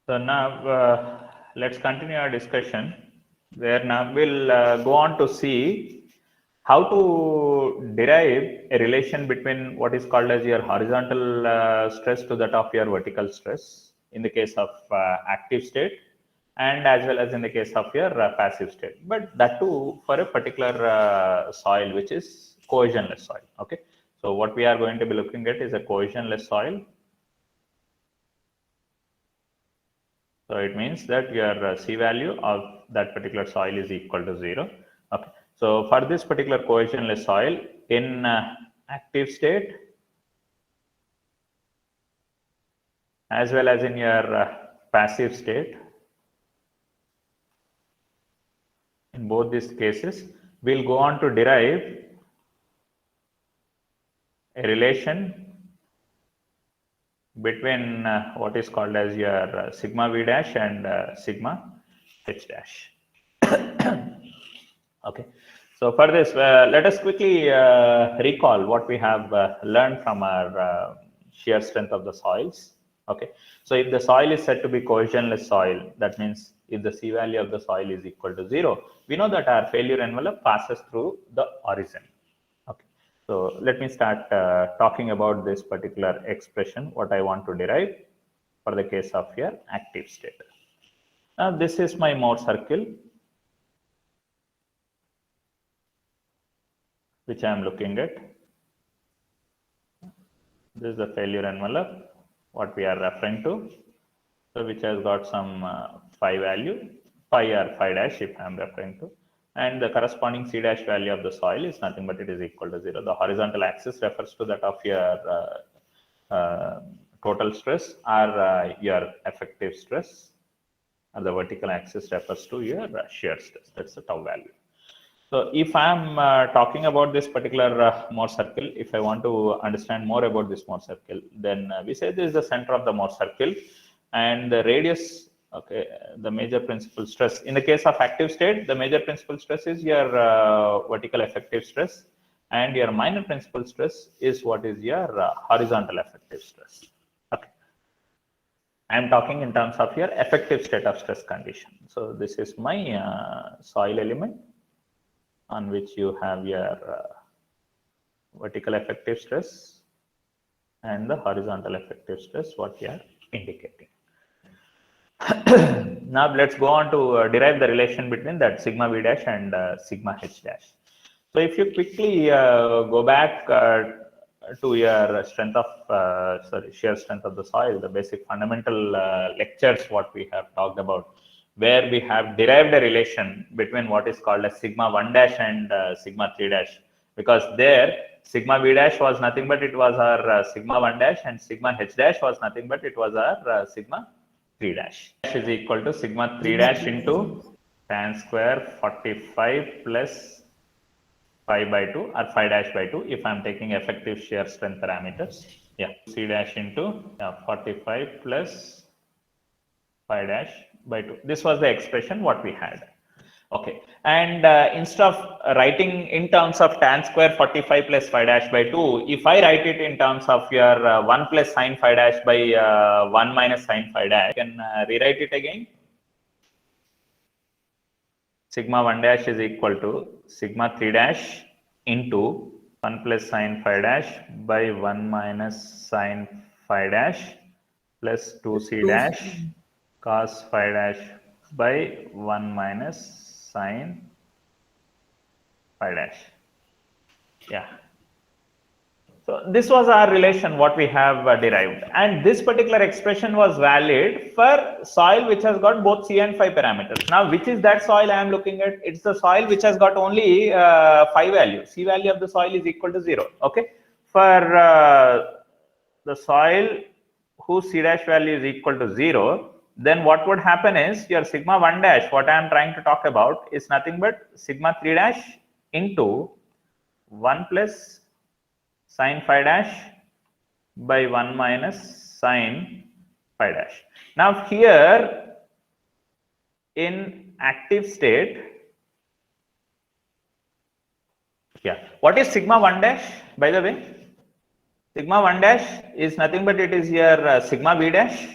So now let's continue our discussion, where now we'll go on to see how to derive a relation between what is called as your horizontal stress to that of your vertical stress in the case of active state, and as well as in the case of your passive state, but that too for a particular soil which is cohesionless soil. Okay, so what we are going to be looking at is a cohesionless soil. So it means that your C value of that particular soil is equal to 0. Okay. So for this particular cohesionless soil in active state, as well as in your passive state, in both these cases, we'll go on to derive a relation between what is called as your sigma V dash and sigma H dash. Okay. So for this, let us quickly recall what we have learned from our shear strength of the soils. Okay. So if the soil is said to be cohesionless soil, that means if the C value of the soil is equal to 0, we know that our failure envelope passes through the origin. Okay. So let me start talking about this particular expression, what I want to derive for the case of your active state. Now this is my Mohr circle, which I am looking at. This is the failure envelope, what we are referring to. So which has got some phi value, phi or phi dash if I am referring to. And the corresponding C dash value of the soil is nothing but it is equal to 0. The horizontal axis refers to that of your total stress or your effective stress, and the vertical axis refers to your shear stress. That's the tau value. So if I am talking about this particular Mohr circle, if I want to understand more about this Mohr circle, then we say this is the center of the Mohr circle, and the radius, okay, the major principal stress. In the case of active state, the major principal stress is your vertical effective stress, and your minor principal stress is what is your horizontal effective stress. Okay. I am talking in terms of your effective state of stress condition. So this is my soil element on which you have your vertical effective stress and the horizontal effective stress, what you are indicating. Now let's go on to derive the relation between that sigma V dash and sigma H dash. So if you quickly go back to your strength of shear strength of the soil, the basic fundamental lectures what we have talked about, where we have derived a relation between what is called as sigma 1 dash and sigma 3 dash, because there sigma V dash was nothing but it was our sigma 1 dash, and sigma H dash was nothing but it was our sigma 3 dash. Dash is equal to sigma 3 dash into tan square 45 plus phi by 2 or phi dash by 2 if I am taking effective shear strength parameters. Yeah, C dash into 45 plus phi dash by 2. This was the expression what we had. Okay, and instead of writing in terms of tan square 45 plus phi dash by 2, if I write it in terms of your 1 plus sine phi dash by 1 minus sine phi dash, I can rewrite it again. Sigma 1 dash is equal to sigma 3 dash into 1 plus sine phi dash by 1 minus sine phi dash plus 2c dash cos phi dash by 1 minus sine phi dash. Yeah. So this was our relation what we have derived, and this particular expression was valid for soil which has got both C and phi parameters. Now which is that soil I am looking at? It's the soil which has got only phi value. C value of the soil is equal to 0. Okay, for the soil whose C dash value is equal to 0, then what would happen is your sigma 1 dash, what I am trying to talk about, is nothing but sigma 3 dash into 1 plus sine phi dash by 1 minus sine phi dash. Now here in active state, yeah, what is sigma 1 dash, by the way? Sigma 1 dash is nothing but it is your sigma V dash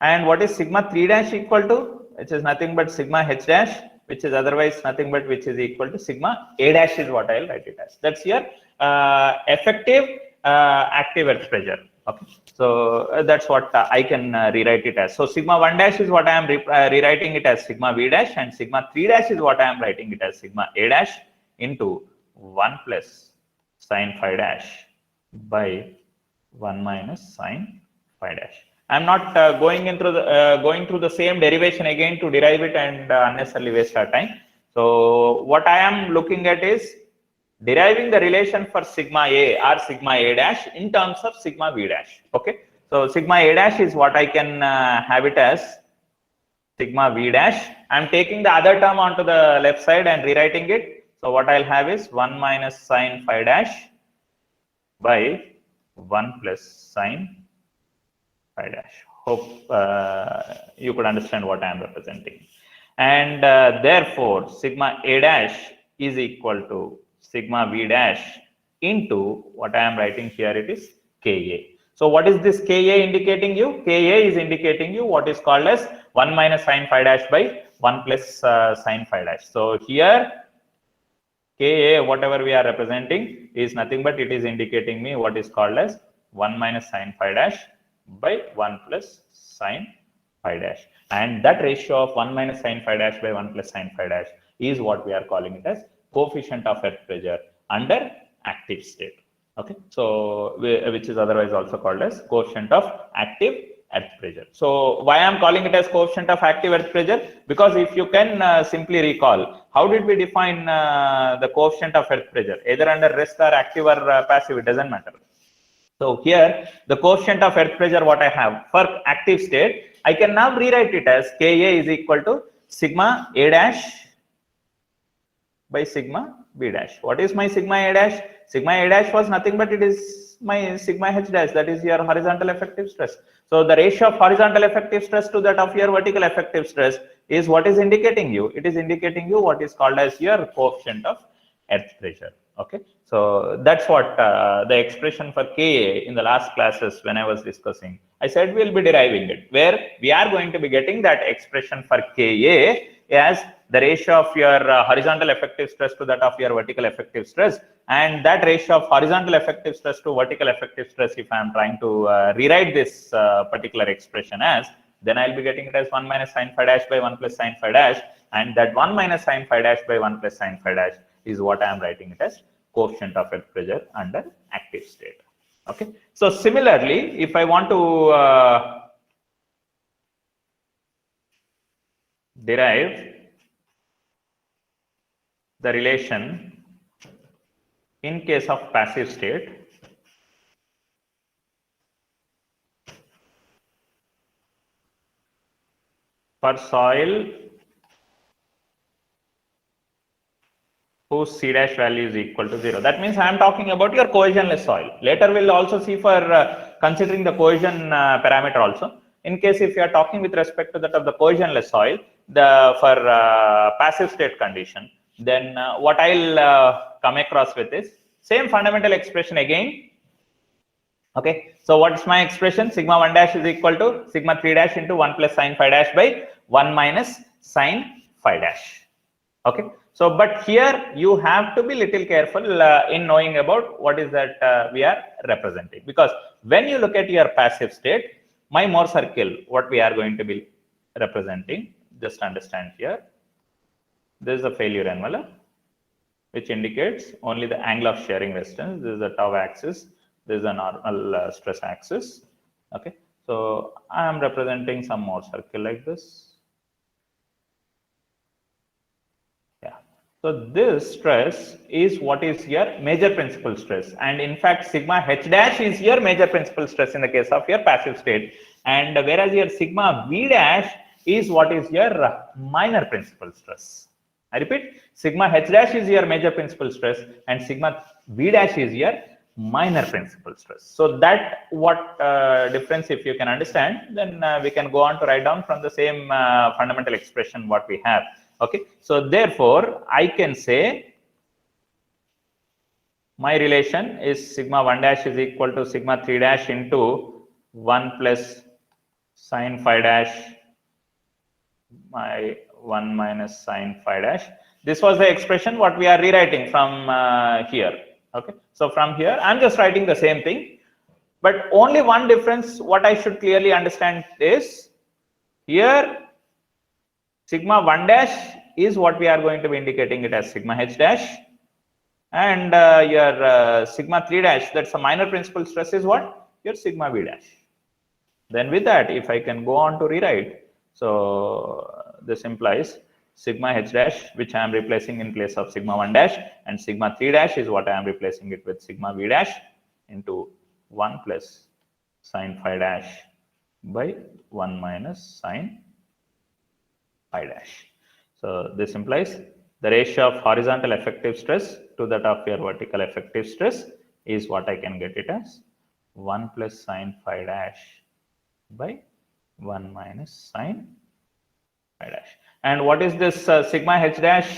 And what is sigma 3 dash equal to? Which is nothing but sigma h dash, which is otherwise nothing but which is equal to sigma a dash is what I'll write it as. That's your effective active earth pressure. Okay, so that's what I can rewrite it as. So sigma 1 dash is what I am rewriting it as sigma v dash, and sigma 3 dash is what I am writing it as sigma a dash into 1 plus sine phi dash by 1 minus sine phi dash. I'm not going through the same derivation again to derive it and unnecessarily waste our time. So what I am looking at is deriving the relation for sigma a or sigma a dash in terms of sigma v dash. Okay, so sigma a dash is what I can have it as sigma v dash. I'm taking the other term onto the left side and rewriting it. So what I'll have is 1 minus sine phi dash by 1 plus sine phi dash. Hope you could understand what I am representing. And therefore, sigma a dash is equal to sigma v dash into what I am writing here, it is Ka. So what is this Ka indicating you? Ka is indicating you what is called as 1 minus sine phi dash by 1 plus sine phi dash. So here Ka, whatever we are representing, is nothing but it is indicating me what is called as 1 minus sine phi dash by 1 plus sine phi dash. And that ratio of 1 minus sine phi dash by 1 plus sine phi dash is what we are calling it as coefficient of earth pressure under active state. Okay, so which is otherwise also called as coefficient of active earth pressure. So why I am calling it as coefficient of active earth pressure? Because if you can simply recall, how did we define the coefficient of earth pressure? Either under rest or active or passive, it doesn't matter. So here the coefficient of earth pressure what I have for active state, I can now rewrite it as Ka is equal to sigma a dash by sigma b dash. What is my sigma a dash? Sigma a dash was nothing but it is my sigma h dash, that is your horizontal effective stress. So the ratio of horizontal effective stress to that of your vertical effective stress is what is indicating you. It is indicating you what is called as your coefficient of earth pressure. Okay, so that's what the expression for Ka in the last classes when I was discussing, I said we'll be deriving it, where we are going to be getting that expression for Ka as the ratio of your horizontal effective stress to that of your vertical effective stress, and that ratio of horizontal effective stress to vertical effective stress, if I am trying to rewrite this particular expression as, then I'll be getting it as 1 minus sine phi dash by 1 plus sine phi dash, and that 1 minus sine phi dash by 1 plus sine phi dash is what I am writing it as coefficient of earth pressure under active state. Okay, so similarly, if I want to derive the relation in case of passive state, for soil whose C dash value is equal to 0. That means I am talking about your cohesionless soil. Later we'll also see for considering the cohesion parameter also. In case if you are talking with respect to that of the cohesionless soil, for passive state condition, then what I'll come across with is same fundamental expression again. Okay, so what's my expression? Sigma 1 dash is equal to sigma 3 dash into 1 plus sine phi dash by 1 minus sine phi dash. Okay, so but here you have to be little careful in knowing about what is that we are representing, because when you look at your passive state, my Mohr circle, what we are going to be representing, just understand here, this is a failure envelope which indicates only the angle of shearing resistance. This is the tau axis, this is a normal stress axis. Okay, so I am representing some Mohr circle like this. So this stress is what is your major principal stress, and in fact sigma h dash is your major principal stress in the case of your passive state, and whereas your sigma v dash is what is your minor principal stress. I repeat, sigma h dash is your major principal stress and sigma v dash is your minor principal stress. So that what difference if you can understand, then we can go on to write down from the same fundamental expression what we have. Okay, so therefore I can say my relation is sigma 1 dash is equal to sigma 3 dash into 1 plus sine phi dash by 1 minus sine phi dash. This was the expression what we are rewriting from here. Okay, so from here I'm just writing the same thing, but only one difference what I should clearly understand is here sigma 1 dash is what we are going to be indicating it as sigma h dash, and your sigma 3 dash, that's a minor principal stress, is what? Your sigma v dash. Then with that, if I can go on to rewrite, so this implies sigma h dash, which I am replacing in place of sigma 1 dash, and sigma 3 dash is what I am replacing it with sigma v dash into 1 plus sine phi dash by 1 minus sine phi dash. So this implies the ratio of horizontal effective stress to that of your vertical effective stress is what I can get it as 1 plus sine phi dash by 1 minus sine phi dash. And what is this sigma h dash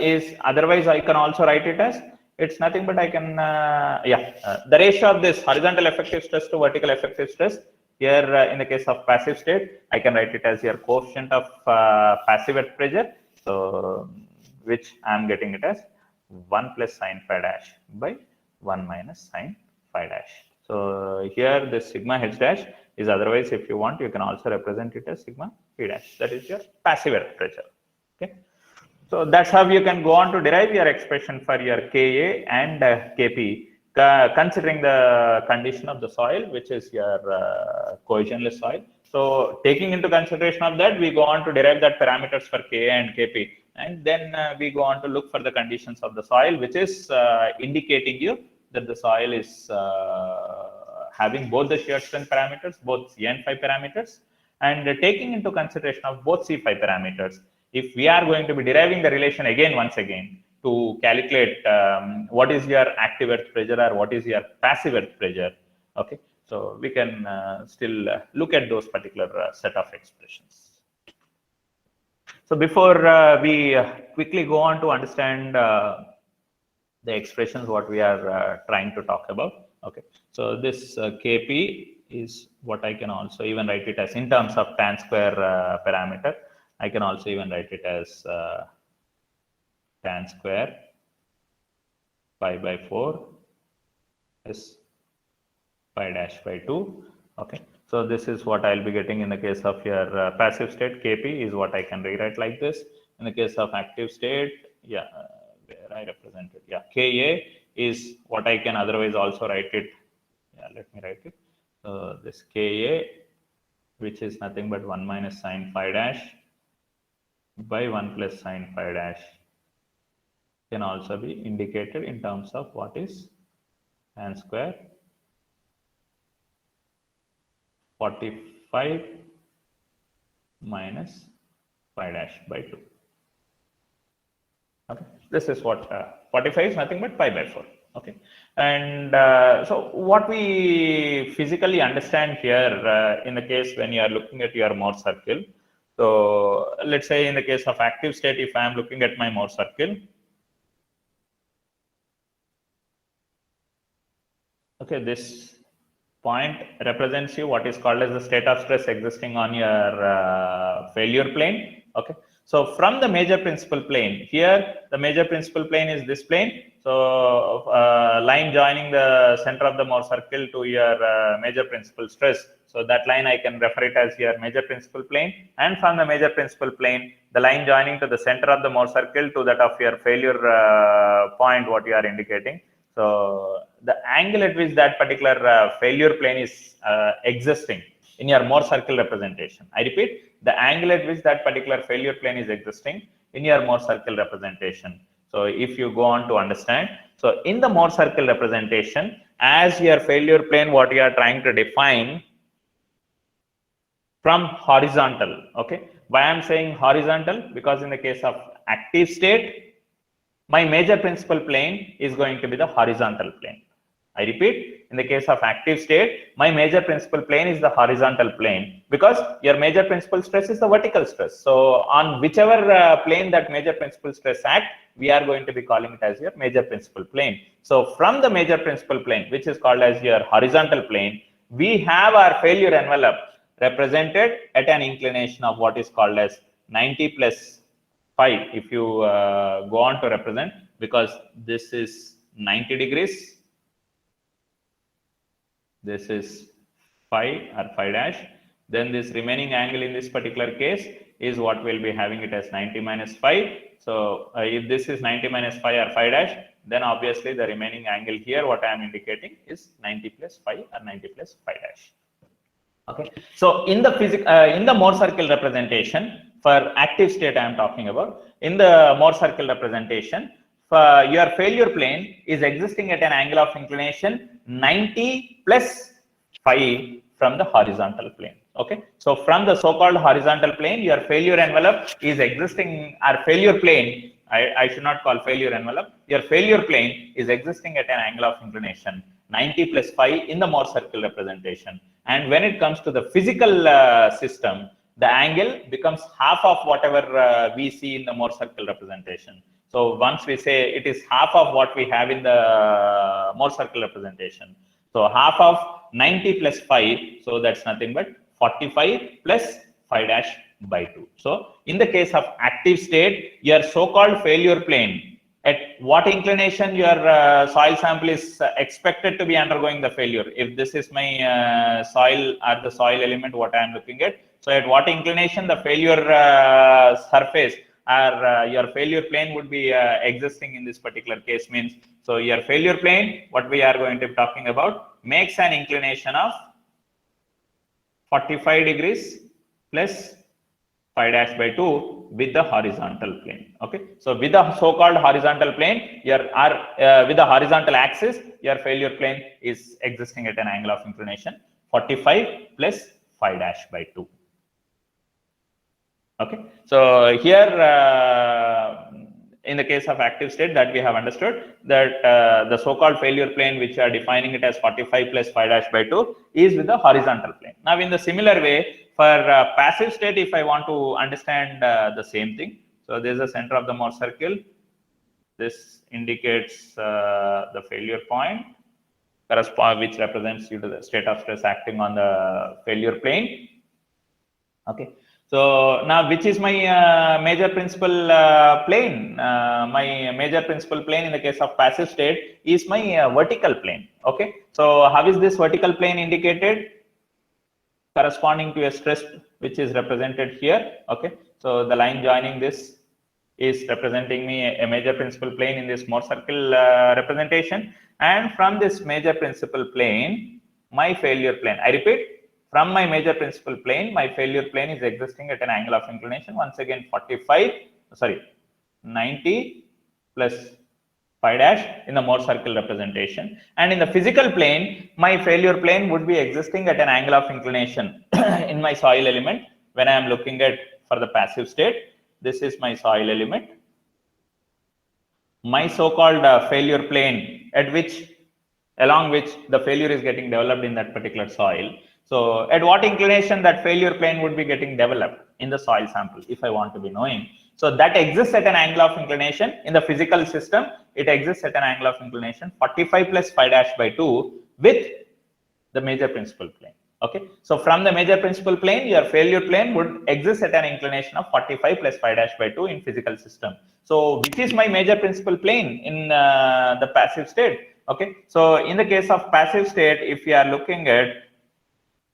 is otherwise I can also write it as, it's nothing but I can, the ratio of this horizontal effective stress to vertical effective stress. Here in the case of passive state, I can write it as your coefficient of passive earth pressure. So which I am getting it as 1 plus sine phi dash by 1 minus sine phi dash. So here this sigma h dash is otherwise, if you want, you can also represent it as sigma p dash. That is your passive earth pressure. Okay. So that's how you can go on to derive your expression for your Ka and Kp, considering the condition of the soil, which is your cohesionless soil. So taking into consideration of that, we go on to derive that parameters for Ka and Kp, and then we go on to look for the conditions of the soil, which is indicating you that the soil is having both the shear strength parameters, both C and phi parameters, and taking into consideration of both C phi parameters. If we are going to be deriving the relation once again to calculate what is your active earth pressure or what is your passive earth pressure, okay, so we can still look at those particular set of expressions. So before we quickly go on to understand the expressions what we are trying to talk about, okay, so this Kp is what I can also even write it as in terms of tan square parameter. I can also even write it as tan square pi by 4 is pi dash by 2. Okay, so this is what I'll be getting in the case of your passive state. Kp is what I can rewrite like this. In the case of active state, yeah, where I represent it, yeah, Ka is what I can otherwise also write it. Yeah, let me write it. So this Ka, which is nothing but 1 minus sine phi dash by 1 plus sine phi dash, can also be indicated in terms of what is tan square 45 minus phi dash by 2. Okay, this is what 45 is nothing but pi by 4. Okay, and so what we physically understand here in the case when you are looking at your Mohr circle. So let's say in the case of active state, if I am looking at my Mohr circle, okay, this point represents you what is called as the state of stress existing on your failure plane. Okay, so from the major principal plane, here the major principal plane is this plane. So line joining the center of the Mohr circle to your major principal stress. So that line I can refer it as your major principal plane, and from the major principal plane, the line joining to the center of the Mohr circle to that of your failure point, what you are indicating. So the angle at which that particular failure plane is existing in your Mohr circle representation. I repeat, the angle at which that particular failure plane is existing in your Mohr circle representation. So if you go on to understand, so in the Mohr circle representation, as your failure plane, what you are trying to define from horizontal. Okay, why I'm saying horizontal? Because in the case of active state, my major principal plane is going to be the horizontal plane. I repeat, in the case of active state, my major principal plane is the horizontal plane, because your major principal stress is the vertical stress. So on whichever plane that major principal stress acts, we are going to be calling it as your major principal plane. So from the major principal plane, which is called as your horizontal plane, we have our failure envelope. represented at an inclination of what is called as 90 plus phi. If you go on to represent, because this is 90 degrees, this is phi or phi dash, then this remaining angle in this particular case is what we'll be having it as 90 minus phi. So if this is 90 minus phi or phi dash, then obviously the remaining angle here, what I am indicating is 90 plus phi or 90 plus phi dash. Okay. So in the in the Mohr circle representation for active state I am talking about, in the Mohr circle representation, your failure plane is existing at an angle of inclination 90 plus phi from the horizontal plane. Okay. So from the so-called horizontal plane, your failure envelope is existing, or failure plane, I should not call failure envelope, your failure plane is existing at an angle of inclination 90 plus phi in the Mohr circle representation. And when it comes to the physical system, the angle becomes half of whatever we see in the Mohr circle representation. So once we say it is half of what we have in the Mohr circle representation, so half of 90 plus phi, so that's nothing but 45 plus phi dash by 2. So in the case of active state, your so-called failure plane, at what inclination your soil sample is expected to be undergoing the failure. If this is my soil or the soil element, what I am looking at, so at what inclination the failure surface or your failure plane would be existing in this particular case means, so your failure plane, what we are going to be talking about, makes an inclination of 45 degrees plus phi dash by 2 with the horizontal plane. Okay. So with the so-called horizontal plane, your with the horizontal axis, your failure plane is existing at an angle of inclination 45 plus phi dash by 2. Okay. So here in the case of active state, that we have understood that the so-called failure plane, which are defining it as 45 plus phi dash by 2, is with the horizontal plane. Now in the similar way, for passive state, if I want to understand the same thing, so this is the center of the Mohr circle. This indicates the failure point, which represents due to the state of stress acting on the failure plane. Okay. So now, which is my major principal plane? My major principal plane in the case of passive state is my vertical plane. Okay. So how is this vertical plane indicated? Corresponding to a stress which is represented here. Okay. So the line joining this is representing me a major principal plane in this Mohr circle representation. And from this major principal plane, my failure plane, I repeat, from my major principal plane, my failure plane is existing at an angle of inclination, once again 90 plus phi dash in the Mohr circle representation. And in the physical plane, my failure plane would be existing at an angle of inclination in my soil element. When I am looking at for the passive state, this is my soil element. My so-called failure plane, at which, along which the failure is getting developed in that particular soil. So at what inclination that failure plane would be getting developed in the soil sample, if I want to be knowing. So that exists at an angle of inclination in the physical system. It exists at an angle of inclination 45 plus phi dash by 2 with the major principal plane. Okay. So from the major principal plane, your failure plane would exist at an inclination of 45 plus phi dash by 2 in physical system. So which is my major principal plane in the passive state? Okay. So in the case of passive state, if you are looking at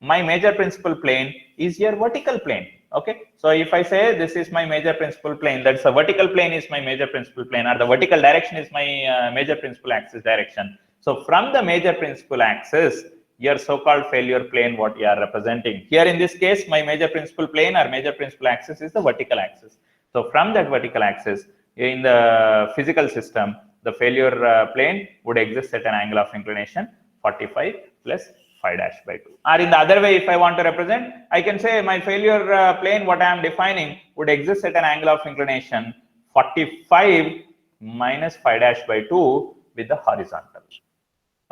my major principal plane is your vertical plane. Okay. So if I say this is my major principal plane, that's the vertical plane is my major principal plane, or the vertical direction is my major principal axis direction. So from the major principal axis, your so-called failure plane, what you are representing here in this case, my major principal plane or major principal axis is the vertical axis. So from that vertical axis in the physical system, the failure plane would exist at an angle of inclination 45 plus phi dash by 2. Or in the other way, if I want to represent, I can say my failure plane, what I am defining, would exist at an angle of inclination 45 minus phi dash by 2 with the horizontal.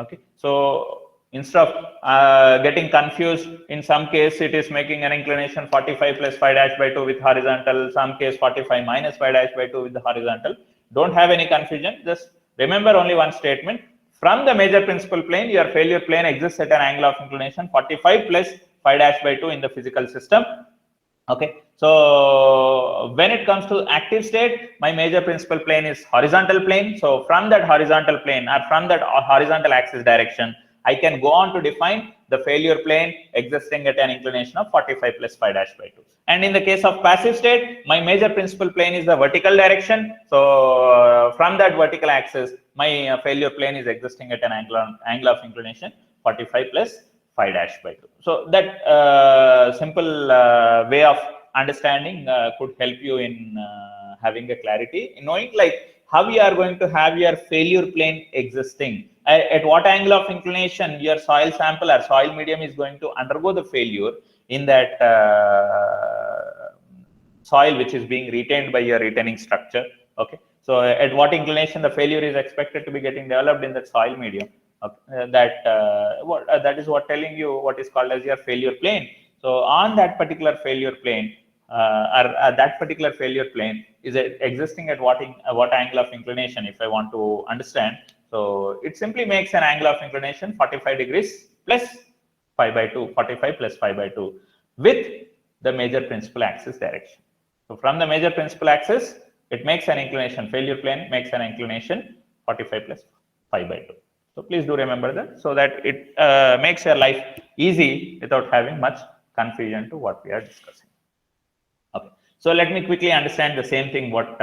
Okay. So instead of getting confused, in some case it is making an inclination 45 plus phi dash by 2 with horizontal, some case 45 minus phi dash by 2 with the horizontal. Don't have any confusion. Just remember only one statement. From the major principal plane, your failure plane exists at an angle of inclination 45 plus phi dash by 2 in the physical system. Okay, so when it comes to active state, my major principal plane is horizontal plane. So from that horizontal plane or from that horizontal axis direction, I can go on to define the failure plane existing at an inclination of 45 plus phi dash by 2. And in the case of passive state, my major principal plane is the vertical direction. So from that vertical axis, my failure plane is existing at an angle of inclination 45 plus phi dash by 2. So that simple way of understanding could help you in having a clarity in knowing like how you are going to have your failure plane existing, at what angle of inclination your soil sample or soil medium is going to undergo the failure in that soil which is being retained by your retaining structure. Okay, so at what inclination the failure is expected to be getting developed in that soil medium. Okay. That is what telling you what is called as your failure plane. So on that particular failure plane, that particular failure plane is existing at what angle of inclination, if I want to understand. So it simply makes an angle of inclination 45 degrees plus phi by 2, 45 plus phi by 2 with the major principal axis direction. So from the major principal axis, it makes an inclination, failure plane makes an inclination 45 plus phi by 2. So please do remember that, so that it makes your life easy without having much confusion to what we are discussing. Okay, so let me quickly understand the same thing what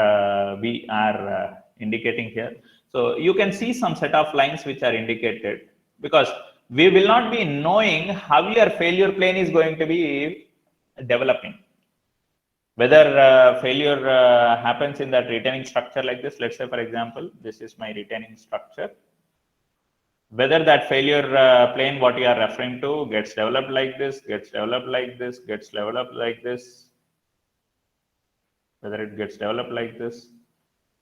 we are indicating here. So you can see some set of lines which are indicated, because we will not be knowing how your failure plane is going to be developing. Whether failure happens in that retaining structure like this. Let's say, for example, this is my retaining structure. Whether that failure plane, what you are referring to, gets developed like this, gets developed like this, gets developed like this, whether it gets developed like this.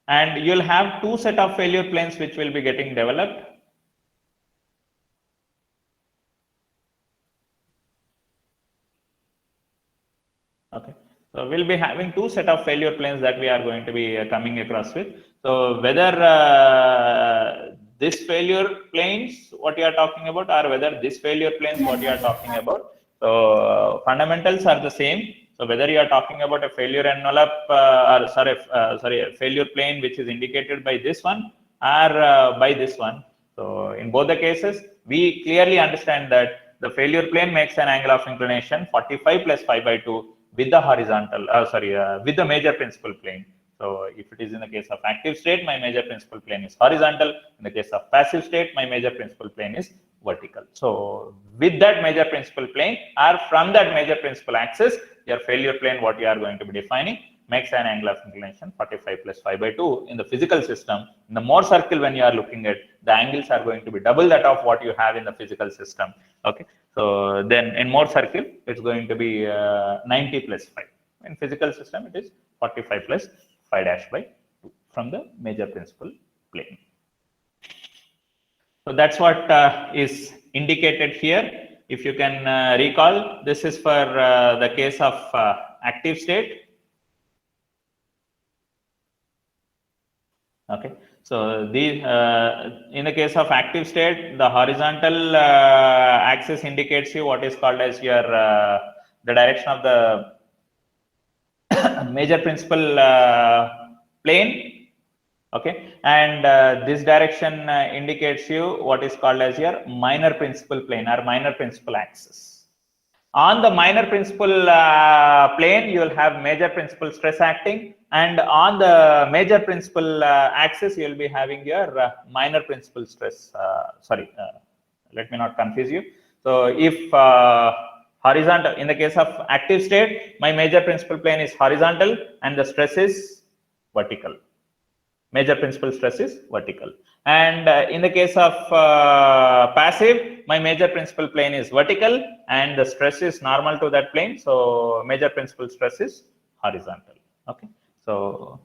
And you'll have two set of failure planes which will be getting developed. Okay, so we'll be having two set of failure planes that we are going to be coming across with. So whether this failure planes what you are talking about, or whether this failure planes what you are talking about, so fundamentals are the same. So whether you are talking about a failure envelope a failure plane which is indicated by this one or by this one. So in both the cases, we clearly understand that the failure plane makes an angle of inclination 45 plus phi by 2 with the horizontal, with the major principal plane. So if it is in the case of active state, my major principal plane is horizontal. In the case of passive state, my major principal plane is vertical. So with that major principal plane, or from that major principal axis, your failure plane, what you are going to be defining, makes an angle of inclination 45 plus phi by 2 in the physical system. In the Mohr circle, when you are looking at, the angles are going to be double that of what you have in the physical system. Okay, so then in Mohr circle, it's going to be 90 plus phi. In physical system, it is 45 plus phi dash by 2 from the major principal plane. So that's what is indicated here. If you can recall, this is for the case of active state. Okay, so these in the case of active state, the horizontal axis indicates you what is called as your the direction of the major principal plane. Okay, and this direction indicates you what is called as your minor principal plane or minor principal axis. On the minor principal plane, you will have major principal stress acting, and on the major principal axis, you will be having your minor principal stress. Let me not confuse you. So if horizontal, in the case of active state, my major principal plane is horizontal and the stress is vertical. Major principal stress is vertical. And in the case of passive, my major principal plane is vertical and the stress is normal to that plane. So major principal stress is horizontal. Okay. So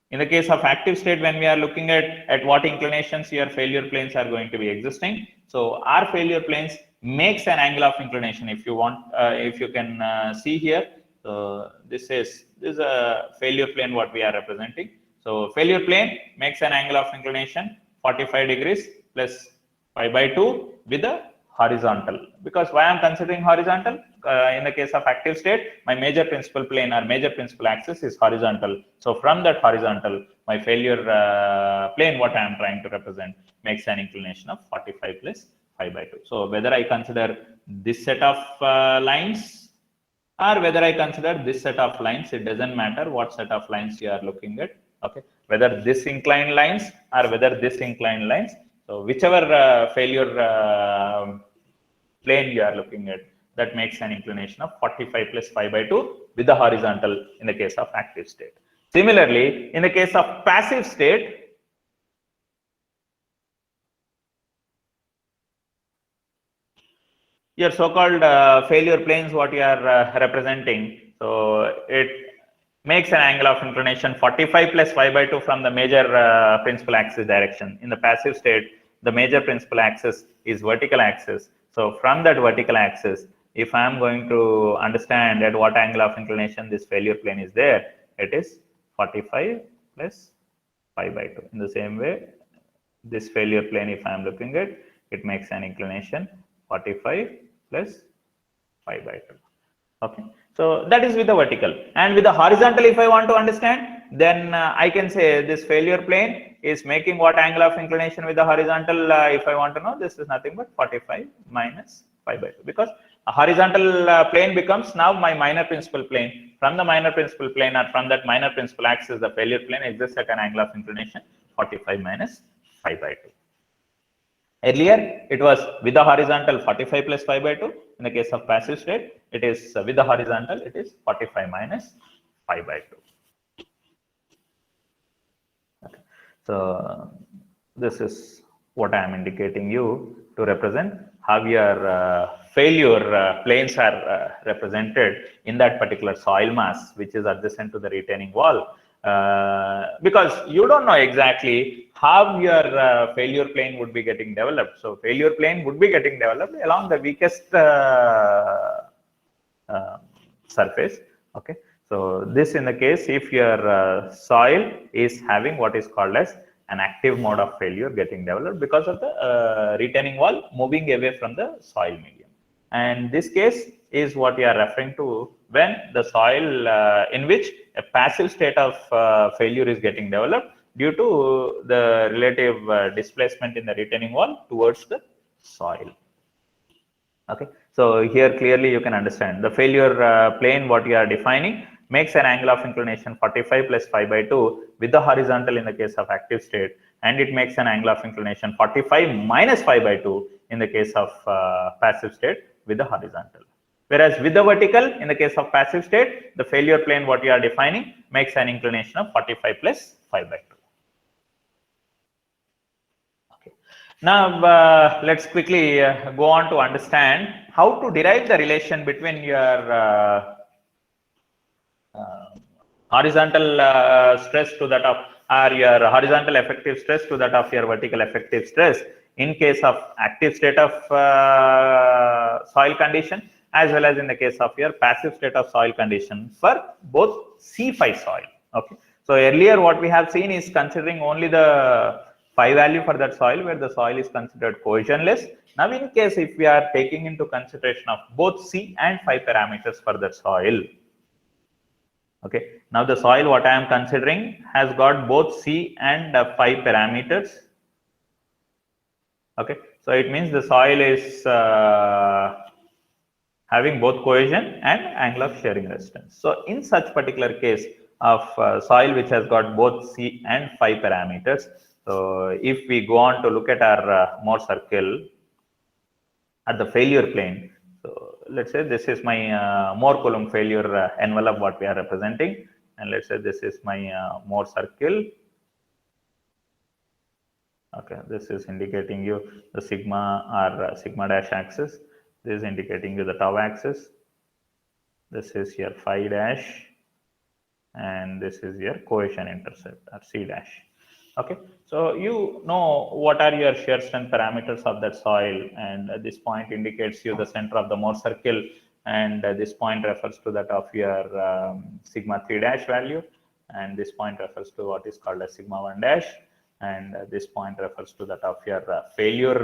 in the case of active state, when we are looking at what inclinations your failure planes are going to be existing. So our failure planes makes an angle of inclination. If you want, if you can see here, this is a failure plane what we are representing. So failure plane makes an angle of inclination 45 degrees plus phi by 2 with the horizontal. Because why I'm considering horizontal? In the case of active state, my major principal plane or major principal axis is horizontal. So from that horizontal, my failure plane, what I am trying to represent, makes an inclination of 45 plus pi by 2. So whether I consider this set of lines or whether I consider this set of lines, it doesn't matter what set of lines you are looking at. Okay, whether this inclined lines or whether this inclined lines. So whichever failure plane you are looking at, that makes an inclination of 45 plus pi by 2 with the horizontal in the case of active state. Similarly, in the case of passive state, your so-called failure planes, what you are representing, so it makes an angle of inclination 45 plus pi by 2 from the major principal axis direction. In the passive state, the major principal axis is vertical axis. So from that vertical axis, if I am going to understand at what angle of inclination this failure plane is there, it is 45 plus pi by 2. In the same way, this failure plane, if I am looking at, it makes an inclination 45 plus pi by 2. Okay, so that is with the vertical. And with the horizontal, if I want to understand, then I can say this failure plane is making what angle of inclination with the horizontal. If I want to know, this is nothing but 45 minus pi by 2, because a horizontal plane becomes now my minor principal plane. From the minor principal plane or from that minor principal axis, the failure plane exists at an angle of inclination 45 minus pi by 2. Earlier, it was with the horizontal 45 plus pi by 2. In the case of passive state, it is with the horizontal, it is 45 minus pi by 2. Okay. So this is what I am indicating you to represent how your failure planes are represented in that particular soil mass, which is adjacent to the retaining wall. Because you don't know exactly how your failure plane would be getting developed. So failure plane would be getting developed along the weakest surface. Okay, so this in the case if your soil is having what is called as an active mode of failure getting developed because of the retaining wall moving away from the soil medium. And this case is what you are referring to when the soil in which a passive state of failure is getting developed due to the relative displacement in the retaining wall towards the soil. Okay, so here clearly you can understand the failure plane what you are defining makes an angle of inclination 45 plus pi by 2 with the horizontal in the case of active state, and it makes an angle of inclination 45 minus pi by 2 in the case of passive state with the horizontal. Whereas with the vertical, in the case of passive state, the failure plane what you are defining makes an inclination of 45 plus pi by 2. Okay. Now, let's quickly go on to understand how to derive the relation between your horizontal stress to that of, or your horizontal effective stress to that of your vertical effective stress in case of active state of soil condition, as well as in the case of your passive state of soil condition for both C5 soil. Okay, so earlier what we have seen is considering only the phi value for that soil where the soil is considered cohesionless. Now in case if we are taking into consideration of both C and phi parameters for that soil, okay, now the soil what I am considering has got both C and phi parameters. Okay, so it means the soil is having both cohesion and angle of shearing resistance. So in such particular case of soil which has got both C and phi parameters, so if we go on to look at our Mohr circle at the failure plane, so let's say this is my Mohr Coulomb failure envelope what we are representing, and let's say this is my Mohr circle. Okay, this is indicating you the sigma or sigma dash axis. This is indicating you the tau axis. This is your phi dash, and this is your cohesion intercept or C dash. Okay, so you know what are your shear strength parameters of that soil, and this point indicates you the center of the Mohr circle, and this point refers to that of your sigma 3 dash value, and this point refers to what is called as sigma 1 dash, and this point refers to that of your failure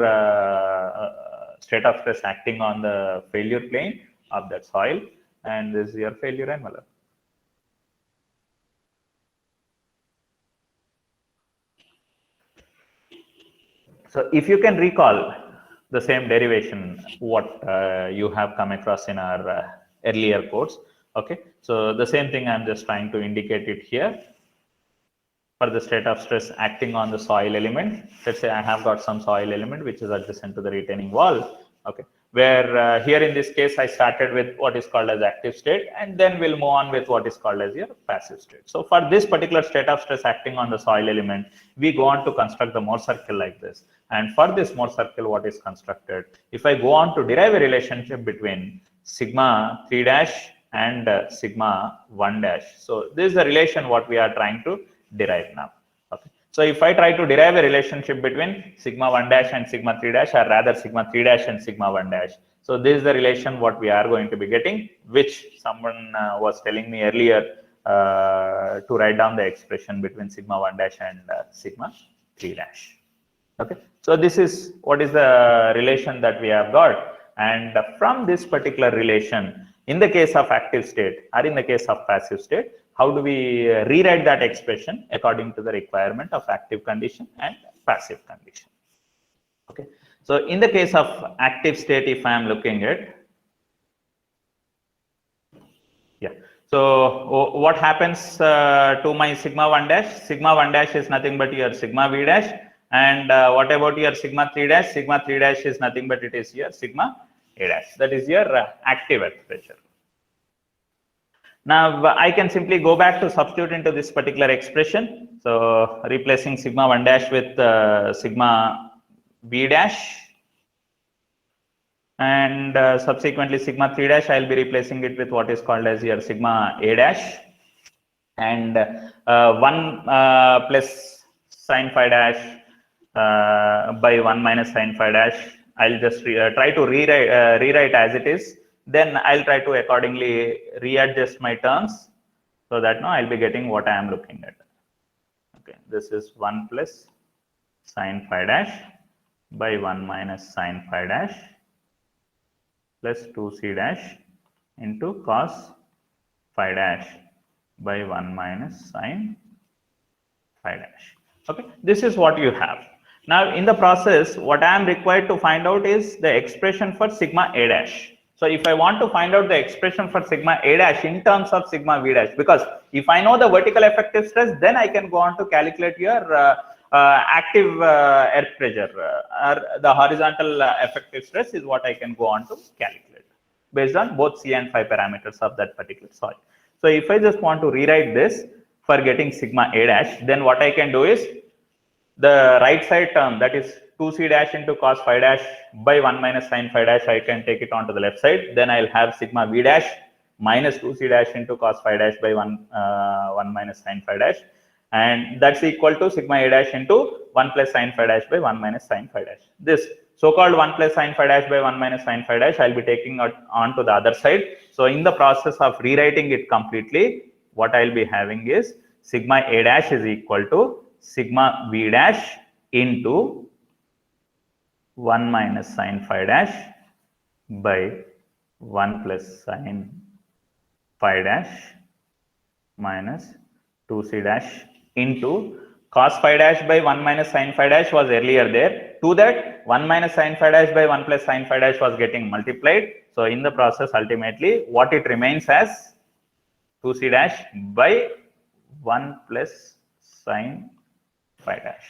state of stress acting on the failure plane of that soil, and this is your failure envelope. So if you can recall the same derivation what you have come across in our earlier course, okay, so the same thing I'm just trying to indicate it here. For the state of stress acting on the soil element, let's say I have got some soil element which is adjacent to the retaining wall, okay, where here in this case I started with what is called as active state, and then we'll move on with what is called as your passive state. So for this particular state of stress acting on the soil element, we go on to construct the Mohr circle like this. And for this Mohr circle, what is constructed, if I go on to derive a relationship between sigma 3 dash and sigma 1 dash, so this is the relation what we are trying to derive now. Okay. So if I try to derive a relationship between sigma 1 dash and sigma 3 dash, or rather sigma 3 dash and sigma 1 dash, so this is the relation what we are going to be getting, which someone was telling me earlier to write down the expression between sigma 1 dash and sigma 3 dash. Okay, so this is what is the relation that we have got, and from this particular relation, in the case of active state or in the case of passive state, how do we rewrite that expression according to the requirement of active condition and passive condition? Okay, so in the case of active state, if I am looking at, yeah, so what happens to my sigma 1 dash? Sigma 1 dash is nothing but your sigma v dash, and what about your sigma 3 dash? Sigma 3 dash is nothing but it is your sigma a dash. That is your active earth pressure. Now I can simply go back to substitute into this particular expression. So replacing sigma 1 dash with sigma b dash, and subsequently sigma 3 dash, I'll be replacing it with what is called as your sigma a dash, and 1 plus sine phi dash by 1 minus sine phi dash. I'll just try to rewrite as it is. Then I'll try to accordingly readjust my terms so that now I'll be getting what I am looking at. Okay, this is 1 plus sine phi dash by 1 minus sine phi dash plus 2c dash into cos phi dash by 1 minus sine phi dash. Okay, this is what you have. Now in the process, what I am required to find out is the expression for sigma a dash. So if I want to find out the expression for sigma a dash in terms of sigma v dash, because if I know the vertical effective stress, then I can go on to calculate your active earth pressure, or the horizontal effective stress is what I can go on to calculate based on both C and phi parameters of that particular soil. So if I just want to rewrite this for getting sigma a dash, then what I can do is the right side term, that is 2c dash into cos phi dash by 1 minus sine phi dash, I can take it onto the left side. Then I'll have sigma v dash minus 2c dash into cos phi dash by 1 minus sine phi dash, and that's equal to sigma a dash into 1 plus sine phi dash by 1 minus sine phi dash. This so-called 1 plus sine phi dash by 1 minus sine phi dash, I'll be taking it on to the other side. So in the process of rewriting it completely, what I'll be having is sigma a dash is equal to sigma v dash into 1 minus sine phi dash by 1 plus sine phi dash minus 2c dash into cos phi dash by 1 minus sine phi dash was earlier there. To that, 1 minus sine phi dash by 1 plus sine phi dash was getting multiplied. So in the process, ultimately, what it remains as 2c dash by 1 plus sine phi dash.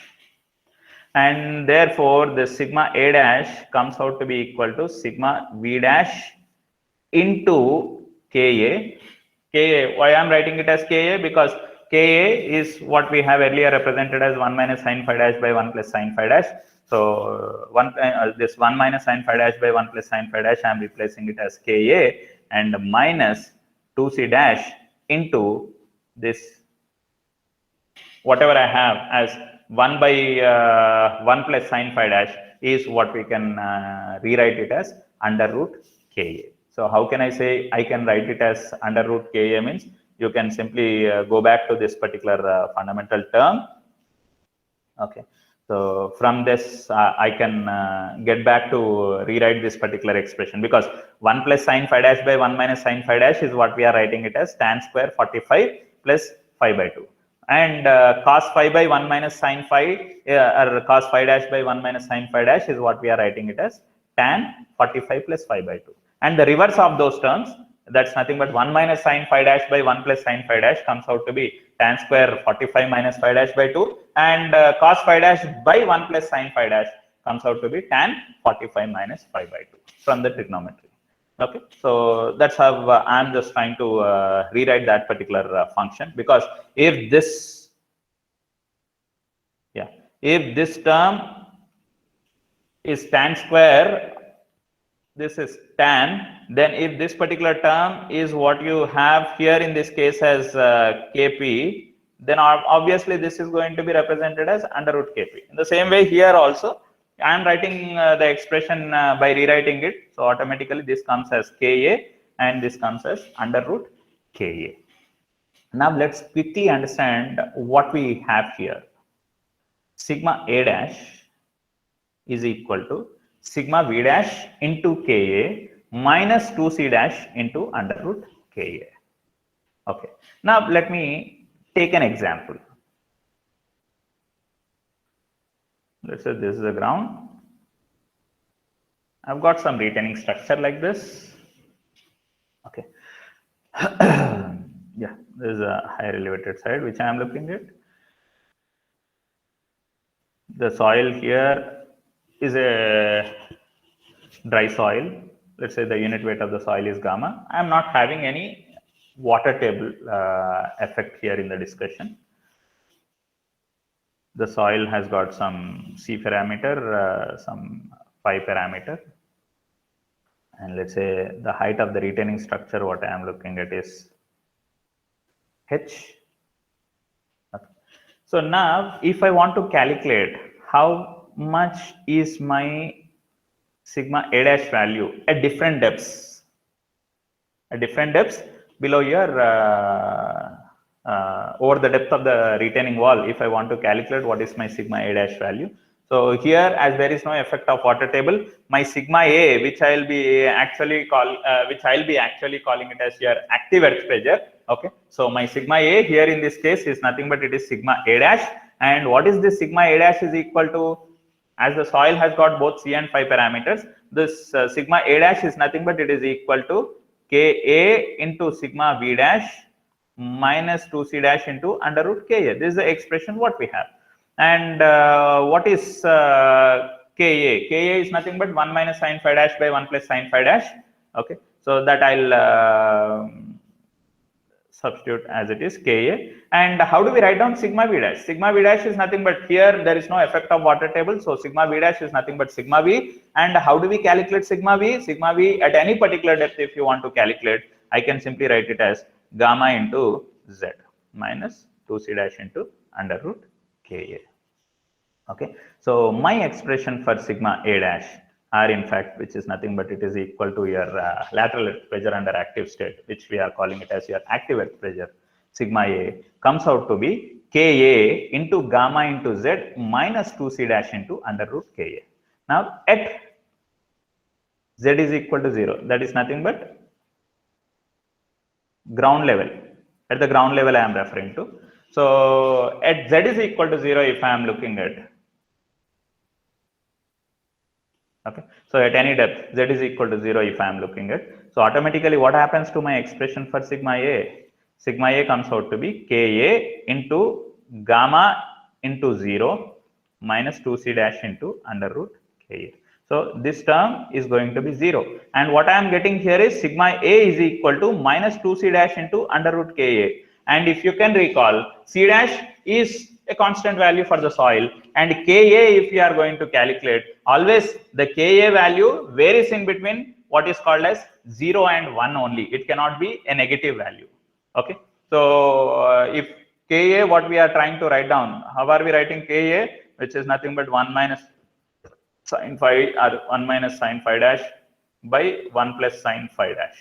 And therefore, the sigma a dash comes out to be equal to sigma v dash into Ka. Ka, why I am writing it as Ka? Because Ka is what we have earlier represented as 1 minus sine phi dash by 1 plus sine phi dash. So this 1 minus sine phi dash by 1 plus sine phi dash, I am replacing it as Ka, and minus 2c dash into this whatever I have as 1 by 1 plus sine phi dash is what we can rewrite it as under root Ka. So how can I say I can write it as under root Ka means you can simply go back to this particular fundamental term. Okay. So from this, I can get back to rewrite this particular expression, because 1 plus sine phi dash by 1 minus sine phi dash is what we are writing it as tan square 45 plus phi by 2. And cos phi by 1 minus sine phi, or cos phi dash by 1 minus sine phi dash is what we are writing it as tan 45 plus phi by 2. And the reverse of those terms, that's nothing but 1 minus sine phi dash by 1 plus sine phi dash comes out to be tan square 45 minus phi dash by 2, and cos phi dash by 1 plus sine phi dash comes out to be tan 45 minus phi by 2 from the trigonometry. Okay, so that's how I'm just trying to rewrite that particular function, because if this, if this term is tan square, this is tan, then if this particular term is what you have here in this case as kp, then obviously this is going to be represented as under root kp. In the same way here also, I am writing the expression by rewriting it. So automatically this comes as Ka and this comes as under root Ka. Now let's quickly understand what we have here. Sigma A dash is equal to sigma V dash into Ka minus 2C dash into under root Ka. Okay. Now let me take an example. Let's say this is the ground. I've got some retaining structure like this. Okay. Yeah, this is a higher elevated side which I am looking at. The soil here is a dry soil. Let's say the unit weight of the soil is gamma. I am not having any water table effect here in the discussion. The soil has got some C parameter, some phi parameter, and let's say the height of the retaining structure, what I am looking at is H. Okay. So now if I want to calculate how much is my sigma A dash value at different depths, below your over the depth of the retaining wall, if I want to calculate what is my sigma A dash value. So here, as there is no effect of water table, my sigma A, which I'll be actually calling it as your active earth pressure. Okay, so my sigma A here in this case is nothing but it is sigma A dash, and what is this sigma A dash is equal to, as the soil has got both C and phi parameters, this sigma A dash is nothing but it is equal to Ka into sigma V dash minus 2C dash into under root Ka. This is the expression what we have. And what is Ka? Ka is nothing but 1 minus sine phi dash by 1 plus sine phi dash. Okay, so that I'll substitute as it is Ka. And how do we write down sigma V dash? Sigma V dash is nothing but, here there is no effect of water table, so sigma V dash is nothing but sigma V. And how do we calculate sigma V? Sigma V at any particular depth, if you want to calculate, I can simply write it as gamma into Z minus 2C dash into under root Ka. Okay, so my expression for sigma A dash are in fact, which is nothing but it is equal to your lateral earth pressure under active state, which we are calling it as your active earth pressure, sigma A, comes out to be Ka into gamma into Z minus 2C dash into under root Ka. Now at Z is equal to 0, that is nothing but ground level. At the ground level I am referring to. So at Z is equal to 0, if I am looking at, okay, so at any depth Z is equal to 0 if I am looking at, so automatically what happens to my expression for sigma A? Sigma A comes out to be Ka into gamma into 0 minus 2C dash into under root Ka. So this term is going to be 0, and what I am getting here is sigma A is equal to minus 2C dash into under root Ka. And if you can recall, C dash is a constant value for the soil, and Ka, if you are going to calculate, always the Ka value varies in between what is called as 0 and 1 only. It cannot be a negative value. Okay, so if Ka, what we are trying to write down, how are we writing Ka? Which is nothing but 1 minus sine phi, or 1 minus sine phi dash by 1 plus sine phi dash.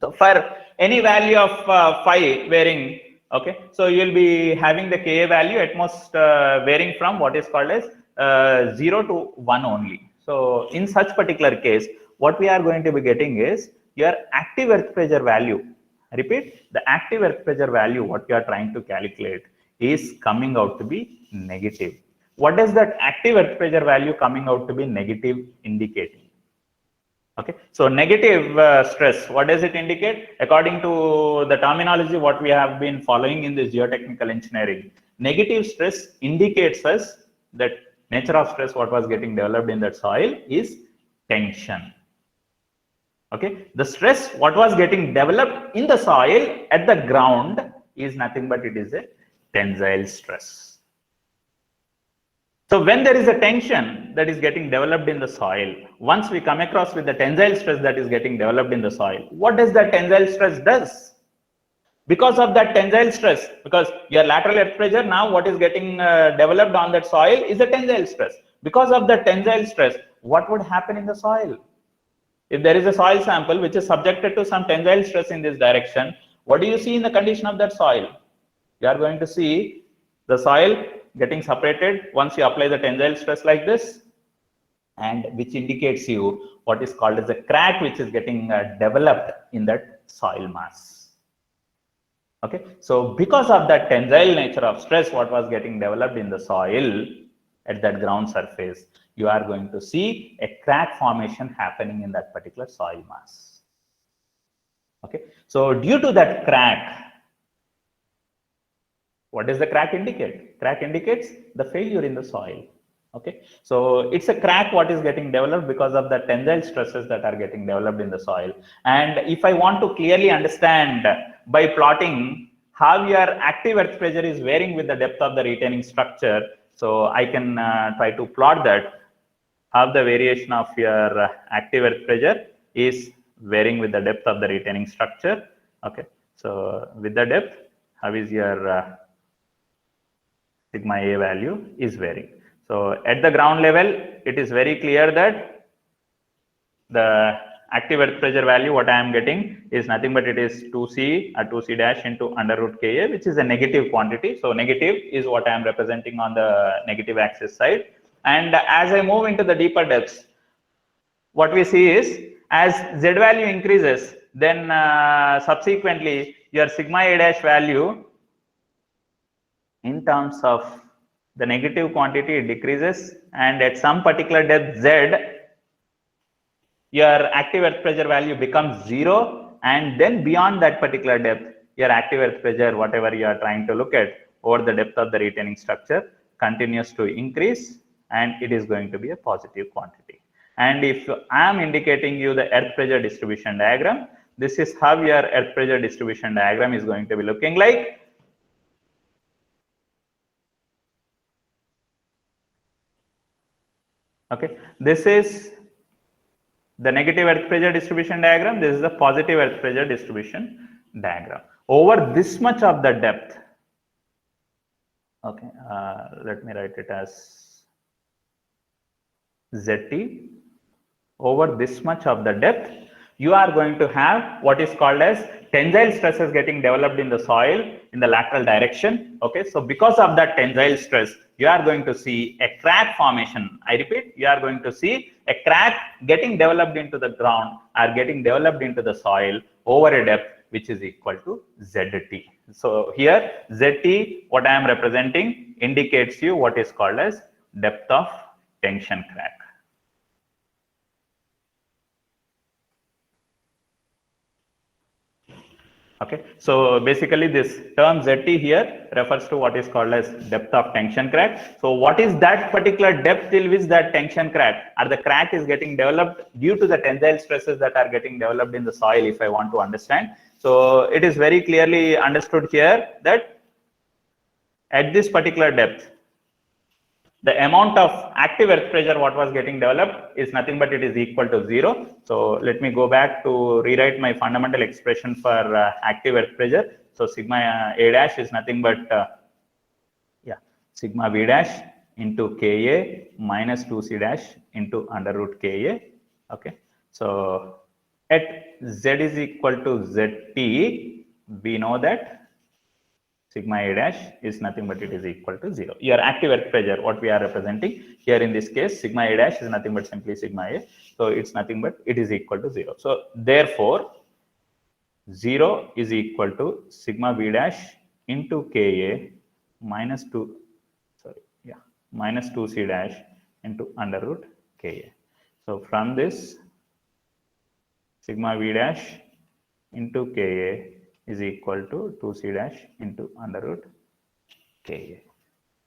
So for any value of phi varying Okay, so you will be having the Ka value at most varying from what is called as 0 to 1 only. So in such particular case, what we are going to be getting is your active earth pressure value. I repeat, the active earth pressure value, what you are trying to calculate, is coming out to be negative. What does that active earth pressure value coming out to be negative indicating? Okay, so negative stress, what does it indicate? According to the terminology what we have been following in this geotechnical engineering, negative stress indicates us that nature of stress what was getting developed in that soil is tension. Okay, the stress what was getting developed in the soil at the ground is nothing but it is a tensile stress. So when there is a tension that is getting developed in the soil, once we come across with the tensile stress that is getting developed in the soil, what does that tensile stress does? Because of that tensile stress, because your lateral earth pressure now what is getting developed on that soil is a tensile stress. Because of the tensile stress, what would happen in the soil? If there is a soil sample which is subjected to some tensile stress in this direction, what do you see in the condition of that soil? You are going to see the soil getting separated once you apply the tensile stress like this, and which indicates you what is called as a crack which is getting developed in that soil mass. Okay, so because of that tensile nature of stress what was getting developed in the soil at that ground surface, you are going to see a crack formation happening in that particular soil mass. Okay, so due to that crack, what does the crack indicate? Crack indicates the failure in the soil. Okay, so it's a crack what is getting developed because of the tensile stresses that are getting developed in the soil. And if I want to clearly understand by plotting how your active earth pressure is varying with the depth of the retaining structure, so I can try to plot that how the variation of your active earth pressure is varying with the depth of the retaining structure. Okay, so with the depth, how is your sigma A value is varying. So at the ground level, it is very clear that the active earth pressure value what I am getting is nothing but it is 2C or 2C dash into under root Ka, which is a negative quantity. So negative is what I am representing on the negative axis side. And as I move into the deeper depths, what we see is as Z value increases, then subsequently your sigma A dash value in terms of the negative quantity it decreases, and at some particular depth Z, your active earth pressure value becomes 0, and then beyond that particular depth, your active earth pressure, whatever you are trying to look at over the depth of the retaining structure, continues to increase, and it is going to be a positive quantity. And if I am indicating you the earth pressure distribution diagram, this is how your earth pressure distribution diagram is going to be looking like. Okay, this is the negative earth pressure distribution diagram. This is the positive earth pressure distribution diagram. Over this much of the depth, okay, let me write it as ZT. Over this much of the depth, you are going to have what is called as tensile stresses getting developed in the soil in the lateral direction. Okay, so because of that tensile stress, you are going to see a crack formation. I repeat, you are going to see a crack getting developed into the ground or getting developed into the soil over a depth which is equal to ZT. So here ZT, what I am representing, indicates you what is called as depth of tension crack. Okay, so basically this term ZT here refers to what is called as depth of tension crack. So what is that particular depth till which that tension crack or the crack is getting developed due to the tensile stresses that are getting developed in the soil, if I want to understand. So it is very clearly understood here that at this particular depth, the amount of active earth pressure what was getting developed is nothing but it is equal to 0. So let me go back to rewrite my fundamental expression for active earth pressure. So sigma A dash is nothing but sigma V dash into Ka minus 2C dash into under root Ka. Okay, so at Z is equal to ZT, we know that sigma A dash is nothing but it is equal to 0. Your active earth pressure, what we are representing here in this case, sigma A dash is nothing but simply sigma A. So it's nothing but it is equal to 0. So therefore, 0 is equal to sigma V dash into Ka minus 2, minus 2C dash into under root Ka. So from this, sigma V dash into Ka is equal to 2C dash into under root Ka.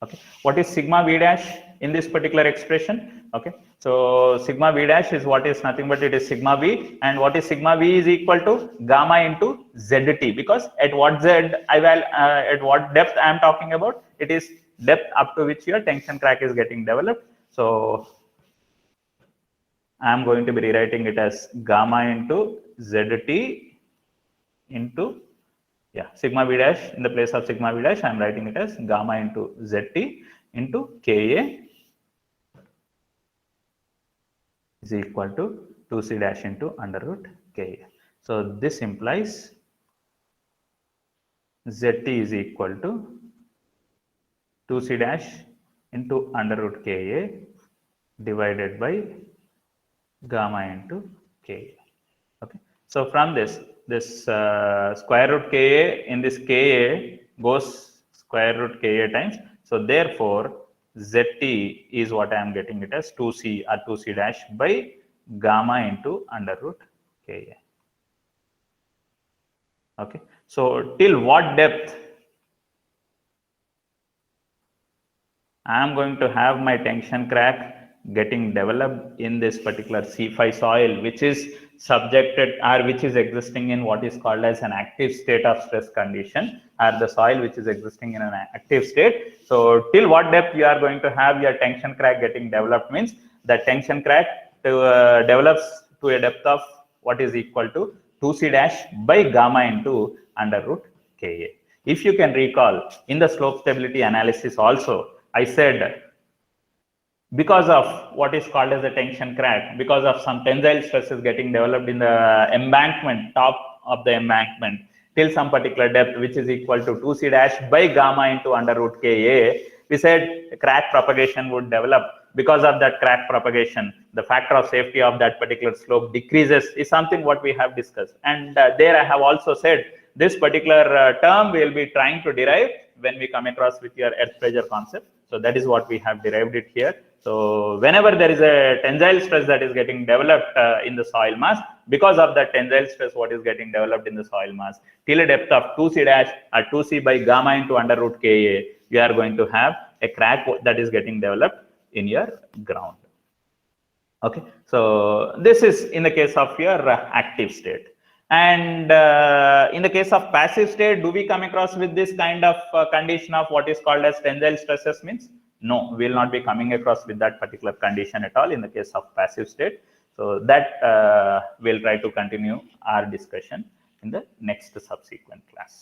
Okay, what is sigma V dash in this particular expression? Okay, so sigma V dash is what is nothing but it is sigma V, and what is sigma V is equal to gamma into ZT, because at what Z at what depth I am talking about, it is depth up to which your tension crack is getting developed. So I am going to be rewriting it as gamma into ZT into sigma V dash. In the place of sigma V dash, I am writing it as gamma into ZT into Ka is equal to 2C dash into under root Ka. So this implies ZT is equal to 2C dash into under root Ka divided by gamma into Ka. Okay. So from this square root Ka in this Ka goes square root Ka times. So therefore, Zt is what I am getting it as 2C or 2C dash by gamma into under root Ka. Okay. So till what depth I am going to have my tension crack getting developed in this particular C5 soil, which is subjected or which is existing in what is called as an active state of stress condition, or the soil which is existing in an active state. So till what depth you are going to have your tension crack getting developed means the tension crack develops to a depth of what is equal to 2C dash by gamma into under root Ka. If you can recall, in the slope stability analysis also, I said because of what is called as a tension crack, because of some tensile stresses getting developed in the embankment, top of the embankment, till some particular depth, which is equal to 2C dash by gamma into under root Ka, we said crack propagation would develop. Because of that crack propagation, the factor of safety of that particular slope decreases, is something what we have discussed. And there I have also said this particular term we will be trying to derive when we come across with your earth pressure concept. So that is what we have derived it here. So whenever there is a tensile stress that is getting developed in the soil mass, because of that tensile stress what is getting developed in the soil mass, till a depth of 2C dash or 2C by gamma into under root Ka, you are going to have a crack that is getting developed in your ground. Okay, so this is in the case of your active state. And in the case of passive state, do we come across with this kind of condition of what is called as tensile stresses means? No, we will not be coming across with that particular condition at all in the case of passive state. So that we'll try to continue our discussion in the next subsequent class.